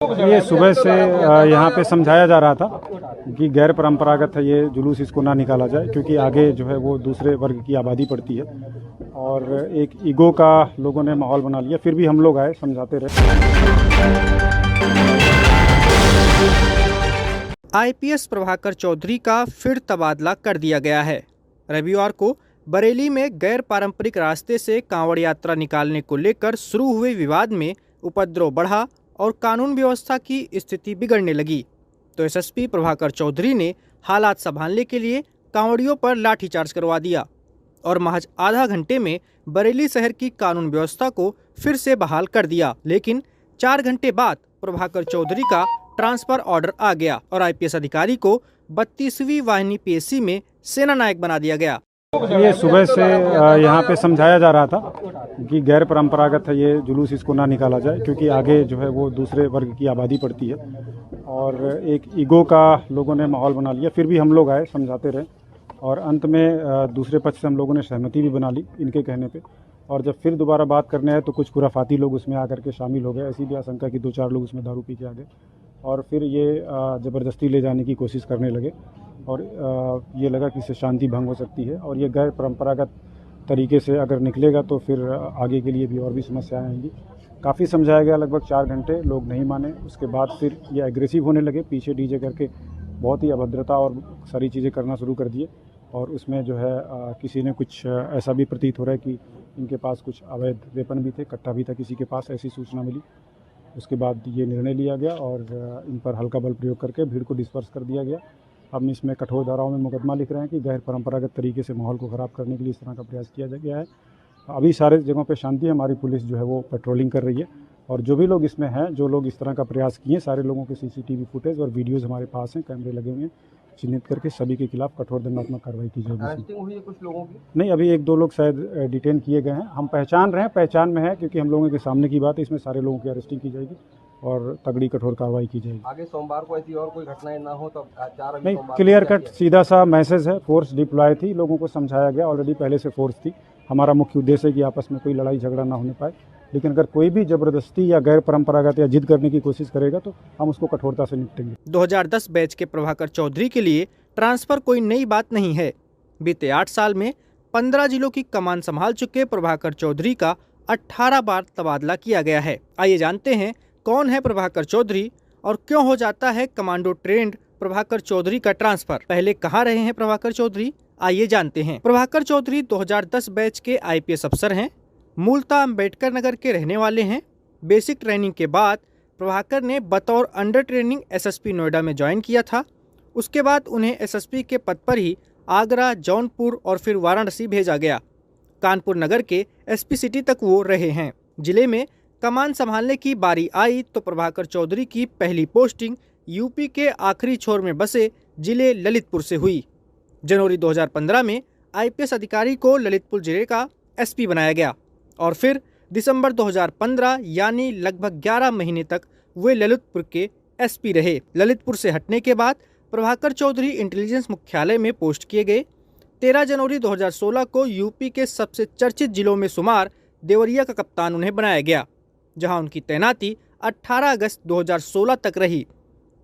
ये सुबह से यहाँ पे समझाया जा रहा था कि गैर परंपरागत है ये जुलूस, इसको ना निकाला जाए क्योंकि आगे जो है वो दूसरे वर्ग की आबादी पड़ती है और एक ईगो का लोगों ने माहौल बना लिया। फिर भी हम लोग आए, समझाते रहे। आईपीएस प्रभाकर चौधरी का फिर तबादला कर दिया गया है। रविवार को बरेली में गैर पारंपरिक रास्ते से कांवड़ यात्रा निकालने को लेकर शुरू हुए विवाद में उपद्रव बढ़ा और कानून व्यवस्था की स्थिति बिगड़ने लगी, तो एसएसपी प्रभाकर चौधरी ने हालात संभालने के लिए कांवड़ियों पर लाठीचार्ज करवा दिया और महज आधा घंटे में बरेली शहर की कानून व्यवस्था को फिर से बहाल कर दिया। लेकिन 4 घंटे बाद प्रभाकर चौधरी का ट्रांसफर ऑर्डर आ गया और आईपीएस अधिकारी को 32वीं वाहिनी पीएससी में सेना नायक बना दिया गया। ये सुबह से यहाँ पे समझाया जा रहा था कि गैर परंपरागत है ये जुलूस, इसको ना निकाला जाए क्योंकि आगे जो है वो दूसरे वर्ग की आबादी पड़ती है और एक ईगो का लोगों ने माहौल बना लिया। फिर भी हम लोग आए, समझाते रहे और अंत में दूसरे पक्ष से हम लोगों ने सहमति भी बना ली इनके कहने पे। और जब फिर दोबारा बात करने आए तो कुछ खुराफाती लोग उसमें आकर के शामिल हो गए। ऐसी भी आशंका कि 2-4 लोग उसमें दारू पी के आ गए और फिर ये ज़बरदस्ती ले जाने की कोशिश करने लगे और ये लगा कि इससे शांति भंग हो सकती है और ये गैर परंपरागत तरीके से अगर निकलेगा तो फिर आगे के लिए भी और भी समस्याएं आएंगी। काफ़ी समझाया गया, लगभग 4 घंटे, लोग नहीं माने। उसके बाद फिर ये एग्रेसिव होने लगे, पीछे डीजे करके बहुत ही अभद्रता और सारी चीज़ें करना शुरू कर दिए और उसमें जो है किसी ने कुछ ऐसा भी प्रतीत हो रहा है कि इनके पास कुछ अवैध वेपन भी थे, कट्टा भी था किसी के पास, ऐसी सूचना मिली। उसके बाद ये निर्णय लिया गया और इन पर हल्का बल प्रयोग करके भीड़ को डिस्पर्स कर दिया गया। हम इसमें कठोर धाराओं में मुकदमा लिख रहे हैं कि गैर परंपरागत तरीके से माहौल को ख़राब करने के लिए इस तरह का प्रयास किया गया है। अभी सारे जगहों पे शांति है, हमारी पुलिस जो है वो पेट्रोलिंग कर रही है और जो भी लोग इसमें हैं, जो लोग इस तरह का प्रयास किए, सारे लोगों के सीसीटीवी फुटेज और वीडियोज़ हमारे पास हैं, कैमरे लगे हुए हैं, चिन्हित करके सभी के खिलाफ कठोर दंडात्मक कार्रवाई की जाएगी। अरेस्टिंग हुई है कुछ लोगों की? नहीं, अभी 1-2 लोग शायद डिटेन किए गए हैं। हम पहचान रहे हैं, पहचान में है क्योंकि हम लोगों के सामने की बात है। इसमें सारे लोगों की अरेस्टिंग की जाएगी और तगड़ी कठोर कार्रवाई की जाएगी। आगे सोमवार को ऐसी और कोई घटनाएं ना हो तो 4 नहीं, क्लियर कट सीधा सा मैसेज है। फोर्स डिप्लॉय थी, लोगों को समझाया गया, ऑलरेडी पहले से फोर्स थी। हमारा मुख्य उद्देश्य है कि आपस में कोई लड़ाई झगड़ा ना होने पाए, लेकिन अगर कोई भी जबरदस्ती या गैर परंपरागत या जिद करने की कोशिश करेगा तो हम उसको कठोरता से निपटेंगे। 2010 बैच के प्रभाकर चौधरी के लिए ट्रांसफर कोई नई बात नहीं है। बीते 8 साल में 15 जिलों की कमान संभाल चुके प्रभाकर चौधरी का 18 बार तबादला किया गया है। आइए जानते हैं कौन है प्रभाकर चौधरी और क्यों हो जाता है कमांडो ट्रेंड प्रभाकर चौधरी का ट्रांसफर। पहले कहाँ रहे हैं प्रभाकर चौधरी, आइए जानते हैं। प्रभाकर चौधरी 2010 बैच के आईपीएस अफसर हैं। मूलतः अम्बेडकर नगर के रहने वाले हैं। बेसिक ट्रेनिंग के बाद प्रभाकर ने बतौर अंडर ट्रेनिंग एसएसपी नोएडा में ज्वाइन किया था। उसके बाद उन्हें एसएसपी के पद पर ही आगरा, जौनपुर और फिर वाराणसी भेजा गया। कानपुर नगर के एसपी सिटी तक वो रहे हैं। जिले में कमान संभालने की बारी आई तो प्रभाकर चौधरी की पहली पोस्टिंग यूपी के आखिरी छोर में बसे जिले ललितपुर से हुई। जनवरी 2015 में आईपीएस अधिकारी को ललितपुर जिले का एसपी बनाया गया और फिर दिसंबर 2015 यानी लगभग 11 महीने तक वे ललितपुर के एसपी रहे। ललितपुर से हटने के बाद प्रभाकर चौधरी इंटेलिजेंस मुख्यालय में पोस्ट किए गए। 13 जनवरी 2016 को यूपी के सबसे चर्चित जिलों में शुमार देवरिया का कप्तान उन्हें बनाया गया, जहां उनकी तैनाती 18 अगस्त 2016 तक रही।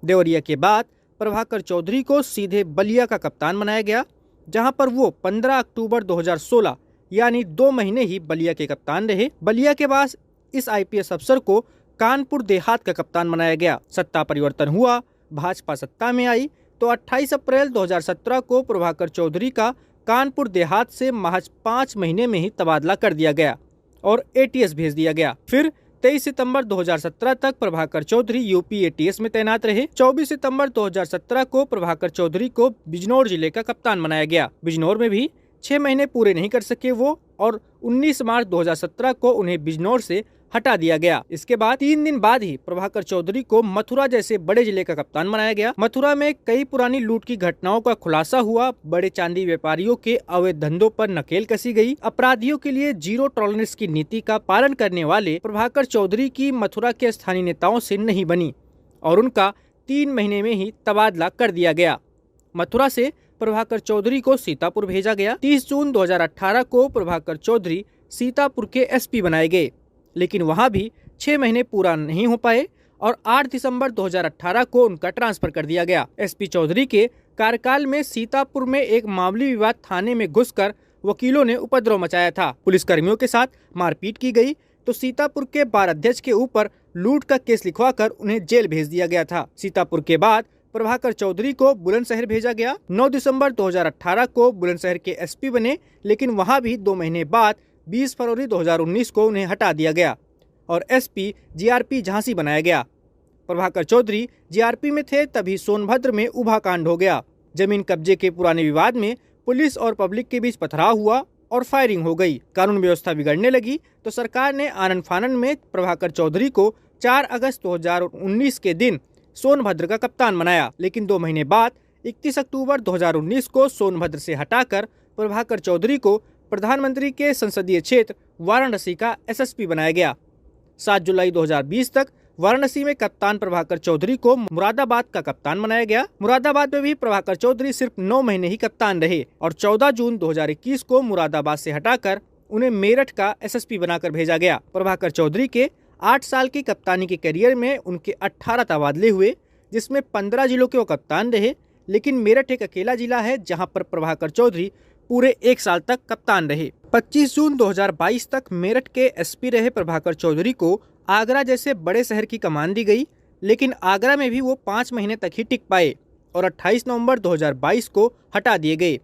देवरिया के बाद प्रभाकर चौधरी को सीधे बलिया का कप्तान बनाया गया, जहां पर वो 15 अक्टूबर 2016 यानी 2 महीने ही बलिया के कप्तान रहे। बलिया के बाद इस आईपीएस अफसर को कानपुर देहात का कप्तान बनाया गया। सत्ता परिवर्तन हुआ, भाजपा सत्ता में आई तो 28 अप्रैल 2017 को प्रभाकर चौधरी का कानपुर देहात से महज 5 महीने में ही तबादला कर दिया गया और एटीएस भेज दिया गया। फिर 23 सितंबर 2017 तक प्रभाकर चौधरी यूपी एटीएस में तैनात रहे। 24 सितंबर 2017 को प्रभाकर चौधरी को बिजनौर जिले का कप्तान बनाया गया। बिजनौर में भी 6 महीने पूरे नहीं कर सके वो और 19 मार्च 2017 को उन्हें बिजनौर से हटा दिया गया। इसके बाद 3 दिन बाद ही प्रभाकर चौधरी को मथुरा जैसे बड़े जिले का कप्तान बनाया गया। मथुरा में कई पुरानी लूट की घटनाओं का खुलासा हुआ। बड़े चांदी व्यापारियों के अवैध धंधों पर नकेल कसी गई। अपराधियों के लिए जीरो टॉलरेंस की नीति का पालन करने वाले प्रभाकर चौधरी की मथुरा के स्थानीय नेताओं से नहीं बनी और उनका 3 महीने में ही तबादला कर दिया गया। मथुरा से प्रभाकर चौधरी को सीतापुर भेजा गया। 30 जून 2018 को प्रभाकर चौधरी सीतापुर के एसपी बनाए गए, लेकिन वहां भी 6 महीने पूरा नहीं हो पाए और 8 दिसंबर 2018 को उनका ट्रांसफर कर दिया गया। एसपी चौधरी के कार्यकाल में सीतापुर में एक मामूली विवाद थाने में घुसकर वकीलों ने उपद्रव मचाया था। पुलिसकर्मियों के साथ मारपीट की गई तो सीतापुर के बार अध्यक्ष के ऊपर लूट का केस लिखवाकर उन्हें जेल भेज दिया गया था। सीतापुर के बाद प्रभाकर चौधरी को बुलंदशहर भेजा गया। 9 दिसंबर 2018 को बुलंदशहर के एसपी बने, लेकिन वहां भी 2 महीने बाद 20 फरवरी 2019 को उन्हें हटा दिया गया और एसपी जीआरपी झांसी बनाया गया। प्रभाकर चौधरी जीआरपी में थे तभी सोनभद्र में उभा कांड हो गया। जमीन कब्जे के पुराने विवाद में पुलिस और पब्लिक के बीच पथराव हुआ और फायरिंग हो गई। कानून व्यवस्था बिगड़ने लगी तो सरकार ने आनन फानन में प्रभाकर चौधरी को 4 अगस्त 2019 के दिन सोनभद्र का कप्तान बनाया, लेकिन 2 महीने बाद 31 अक्टूबर 2019 को सोनभद्र से हटाकर प्रभाकर चौधरी को प्रधानमंत्री के संसदीय क्षेत्र वाराणसी का एसएसपी बनाया गया। 7 जुलाई 2020 तक वाराणसी में कप्तान प्रभाकर चौधरी को मुरादाबाद का कप्तान बनाया गया। मुरादाबाद में भी प्रभाकर चौधरी सिर्फ 9 महीने ही कप्तान रहे और 14 जून 2021 को मुरादाबाद से हटाकर उन्हें मेरठ का एसएसपी बनाकर भेजा गया। प्रभाकर चौधरी के 8 साल की कप्तानी के करियर में उनके 18 तबादले हुए, जिसमें 15 जिलों के वो कप्तान रहे, लेकिन मेरठ एक अकेला जिला है जहां पर प्रभाकर चौधरी पूरे 1 साल तक कप्तान रहे। 25 जून 2022 तक मेरठ के एसपी रहे प्रभाकर चौधरी को आगरा जैसे बड़े शहर की कमान दी गई, लेकिन आगरा में भी वो 5 महीने तक ही टिक पाए और 28 नवंबर 2022 को हटा दिए गए।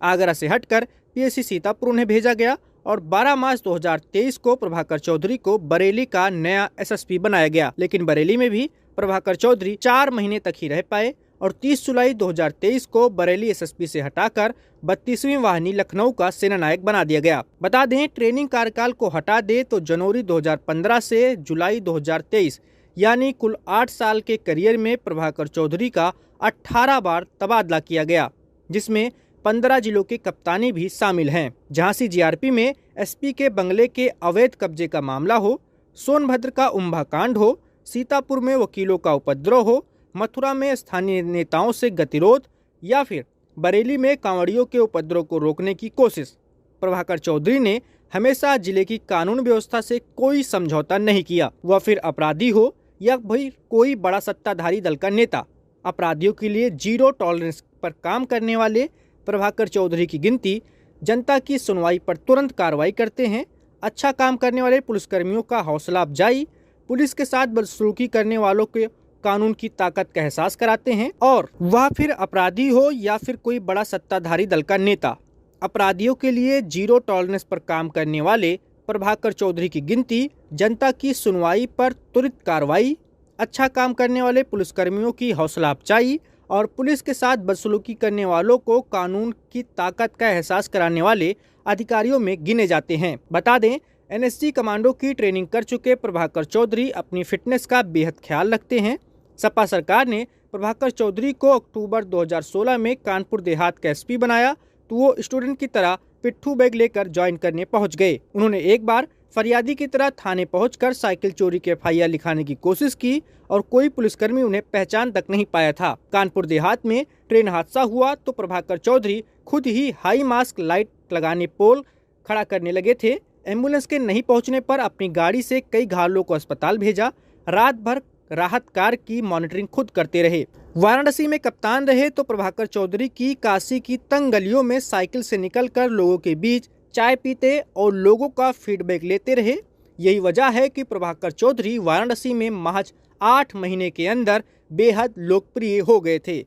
आगरा से हटकर पीएससी सीतापुर उन्हें भेजा गया और 12 मार्च 2023 को प्रभाकर चौधरी को बरेली का नया एसएसपी बनाया गया, लेकिन बरेली में भी प्रभाकर चौधरी 4 महीने तक ही रह पाए और 30 जुलाई 2023 को बरेली एसएसपी से हटाकर 32वीं वाहिनी लखनऊ का सेनानायक बना दिया गया। बता दें, ट्रेनिंग कार्यकाल को हटा दे तो जनवरी 2015 से जुलाई 2023 यानी कुल 8 साल के करियर में प्रभाकर चौधरी का 18 बार तबादला किया गया, जिसमें 15 जिलों की कप्तानी भी शामिल हैं। झांसी जीआरपी में एसपी के बंगले के अवैध कब्जे का मामला हो, सोनभद्र का उम्भा कांड हो, सीतापुर में वकीलों का उपद्रव हो, मथुरा में स्थानीय नेताओं से गतिरोध या फिर बरेली में कांवड़ियों के उपद्रव को रोकने की कोशिश, प्रभाकर चौधरी ने हमेशा जिले की कानून व्यवस्था से कोई समझौता नहीं किया। वह फिर अपराधी हो या भाई कोई बड़ा सत्ताधारी दल का नेता, अपराधियों के लिए जीरो टॉलरेंस पर काम करने वाले प्रभाकर चौधरी की गिनती जनता की सुनवाई पर तुरंत कार्रवाई करते हैं। अच्छा काम करने वाले पुलिसकर्मियों का हौसला अफजाई, पुलिस के साथ बदसलूकी करने वालों के कानून की ताकत का एहसास कराते हैं और वह फिर अपराधी हो या फिर कोई बड़ा सत्ताधारी दल का नेता, अपराधियों के लिए जीरो टॉलरेंस पर काम करने वाले प्रभाकर चौधरी की गिनती जनता की सुनवाई पर त्वरित कार्रवाई, अच्छा काम करने वाले पुलिसकर्मियों की हौसला अफजाई और पुलिस के साथ बदसलूकी करने वालों को कानून की ताकत का एहसास कराने वाले अधिकारियों में गिने जाते हैं। बता दें, एनएसजी कमांडो की ट्रेनिंग कर चुके प्रभाकर चौधरी अपनी फिटनेस का बेहद ख्याल रखते हैं। सपा सरकार ने प्रभाकर चौधरी को अक्टूबर 2016 में कानपुर देहात का एसपी बनाया तो वो स्टूडेंट की तरह पिट्ठू बैग लेकर ज्वाइन करने पहुंच गए। उन्होंने एक बार फरियादी की तरह थाने पहुंचकर साइकिल चोरी के एफआईआर लिखाने की कोशिश की और कोई पुलिसकर्मी उन्हें पहचान तक नहीं पाया था। कानपुर देहात में ट्रेन हादसा हुआ तो प्रभाकर चौधरी खुद ही हाई मास्क लाइट लगाने पोल खड़ा करने लगे थे। एम्बुलेंस के नहीं पहुंचने पर अपनी गाड़ी से कई घायलों को अस्पताल भेजा। रात भर राहत कार्य की मॉनिटरिंग खुद करते रहे। वाराणसी में कप्तान रहे तो प्रभाकर चौधरी की काशी की तंग गलियों में साइकिल से निकलकर लोगों के बीच चाय पीते और लोगों का फीडबैक लेते रहे। यही वजह है कि प्रभाकर चौधरी वाराणसी में महज 8 महीने के अंदर बेहद लोकप्रिय हो गए थे।